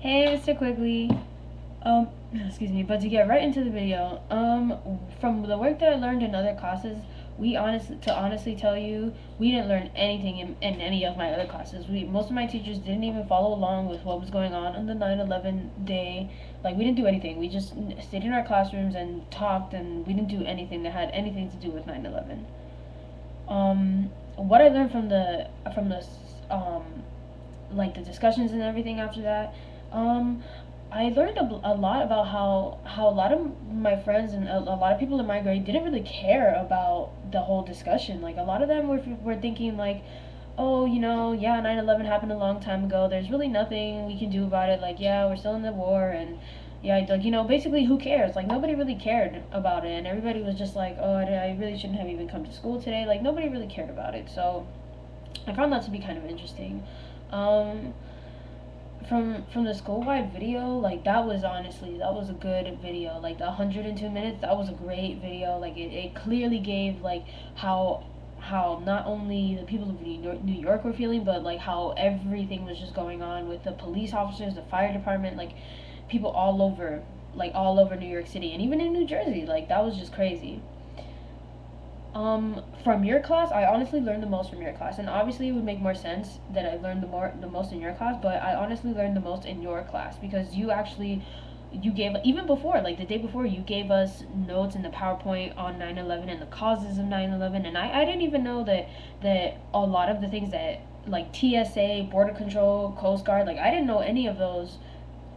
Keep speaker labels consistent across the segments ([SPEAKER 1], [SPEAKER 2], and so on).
[SPEAKER 1] Hey, Mr. Quigley. Um, excuse me, but to get right into the video, from the work that I learned in other classes, to honestly tell you, we didn't learn anything in any of my other classes. Most of my teachers didn't even follow along with what was going on the 9/11 day. Like, we didn't do anything. We just stayed in our classrooms and talked, and we didn't do anything that had anything to do with 9/11. What I learned from the like the discussions and everything after that, um, I learned a lot about how a lot of my friends and a lot of people in my grade didn't really care about the whole discussion. Like, a lot of them were thinking like, oh, yeah, 9/11 happened a long time ago. There's really nothing we can do about it. Like, yeah, we're still in the war, and yeah, like, basically, who cares? Like, nobody really cared about it, and everybody was just like, oh, I really shouldn't have even come to school today. Like, nobody really cared about it. So I found that to be kind of interesting. Um, from the school-wide video, like, that was a good video. Like, the 102 minutes, that was a great video. Like, it clearly gave, like, how not only the people of New York were feeling, but like how everything was just going on with the police officers, the fire department, like people all over New York City, and even in New Jersey. Like, that was just crazy. From your class, I honestly learned the most from your class, and obviously it would make more sense that I learned the most in your class. But I honestly learned the most in your class because you gave, even before, like the day before, you gave us notes in the PowerPoint on 9/11 and the causes of 9/11, and I didn't even know that a lot of the things that, like, TSA, Border Control, Coast Guard, like, I didn't know any of those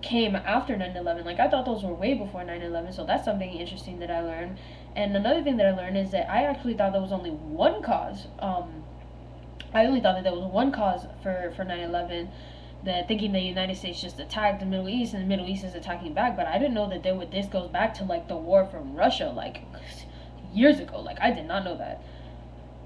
[SPEAKER 1] came after 9/11. Like, I thought those were way before 9/11, so that's something interesting that I learned. And another thing that I learned is that I actually thought there was only one cause. I only thought that there was one cause for 9/11, that thinking the United States just attacked the Middle East and the Middle East is attacking back. But I didn't know that this goes back to, like, the war from Russia, like, years ago. Like, I did not know that.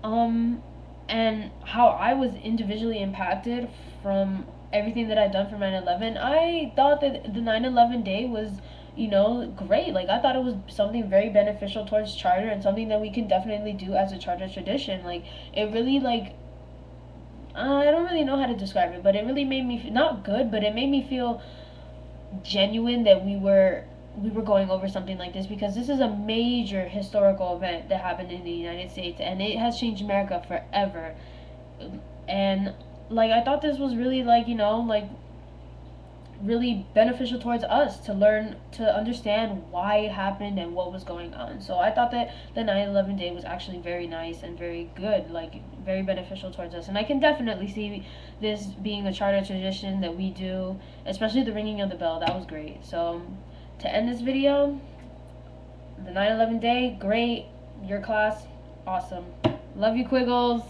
[SPEAKER 1] And how I was individually impacted from everything that I'd done for 9/11, I thought that the 9/11 day was, great. Like, I thought it was something very beneficial towards charter and something that we can definitely do as a charter tradition. Like, it really, like, I don't really know how to describe it, but it really made me not good, but it made me feel genuine that we were going over something like this, because this is a major historical event that happened in the United States, and it has changed America forever. And, like, I thought this was really, like, like, really beneficial towards us to learn to understand why it happened and what was going on. So I thought that the 9/11 day was actually very nice and very good, like, very beneficial towards us. And I can definitely see this being a charter tradition that we do, especially the ringing of the bell. That was great. So to end this video, the 9/11 day, great. Your class, awesome. Love you, Quiggles.